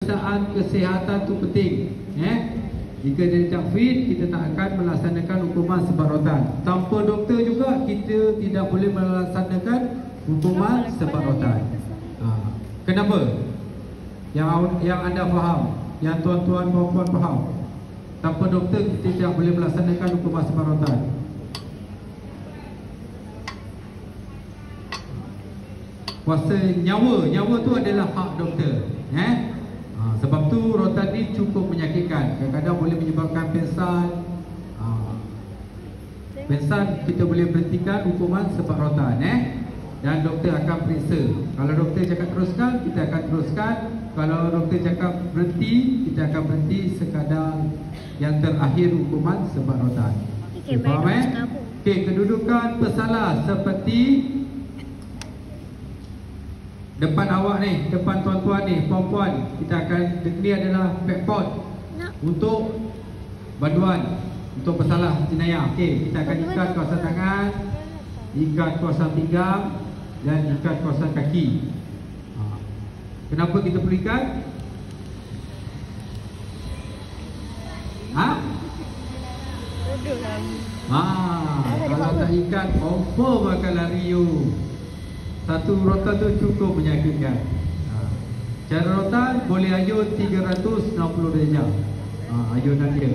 pemeriksaan kesihatan tu penting. Jika dia tak fit, kita tak akan melaksanakan hukuman sebab rotan. Tanpa doktor juga kita tidak boleh melaksanakan hukuman sebab rotan. Kenapa? Yang anda faham, yang tuan-tuan puan-puan faham, tanpa doktor kita tidak boleh melaksanakan hukuman sebab rotan. Kuasa nyawa tu adalah hak doktor. Sebab tu rotan ni cukup menyakitkan. Kadang-kadang boleh menyebabkan pingsan. Pingsan kita boleh berhentikan hukuman sebab rotan. Dan doktor akan periksa. Kalau doktor cakap teruskan, kita akan teruskan. Kalau doktor cakap berhenti, kita akan berhenti sekadar yang terakhir hukuman sebab rotan. Faham? Okey, kedudukan pesalah seperti depan awak ni, depan tuan-tuan ni, puan-puan, kita akan, ni adalah backport untuk banduan untuk pesalah jenayah. Okey, kita akan ikat kawasan tangan, ikat kawasan pinggang dan ikat kawasan kaki. Kenapa kita perlu ikat? Kalau tak ikat, confirm akan lari you. Satu rotan tu cukup menyakitkan. Cara rotan boleh ayun 360 darjah. Ayunan dia.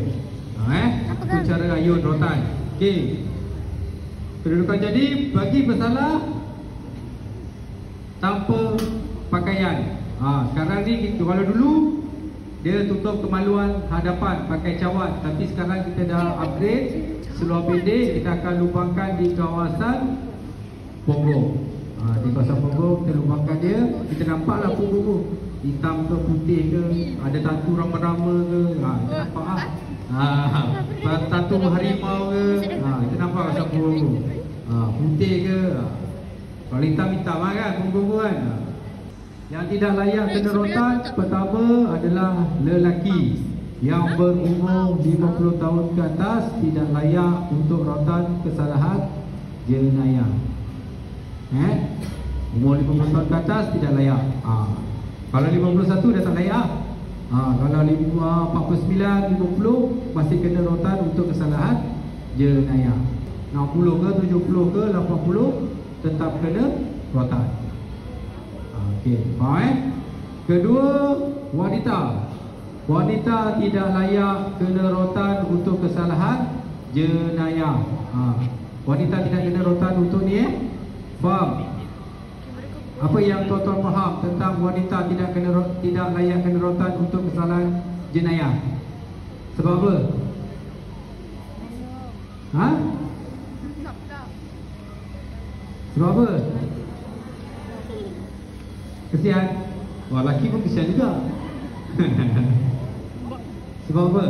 Itu cara ayun rotan. Okey. Kedudukan jadi bagi pesalah tanpa pakaian. Sekarang ni kalau dulu dia tutup kemaluan hadapan pakai cawat, tapi sekarang kita dah upgrade, seluar pendek kita akan lubangkan di kawasan punggung. Di kawasan punggung kita lubangkan dia, kita nampaklah punggung tu hitam ke putih ke, ada tatu rama-rama ke, kita nampak tatu harimau ke, kita nampak kawasan punggung tu, putih ke, kalau hitam-hitam kan punggung tu kan. Yang tidak layak kena rotan pertama adalah lelaki yang berumur 50 tahun ke atas, tidak layak untuk rotan kesalahan jenayah. Umur 50 tahun ke atas tidak layak. Kalau 51 dah tak layak. Kalau 49, 50 masih kena rotan untuk kesalahan jenayah. 60 ke 70 ke 80 tetap kena rotan. Okey, faham? Kedua, wanita. Wanita tidak layak kena rotan untuk kesalahan jenayah. Wanita tidak kena rotan untuk ni faham? Apa yang tuan-tuan faham tentang wanita tidak layak kena rotan untuk kesalahan jenayah? Sebab apa? Sebab apa? Kesian. Wah, lelaki pun kesian juga. Sebab apa?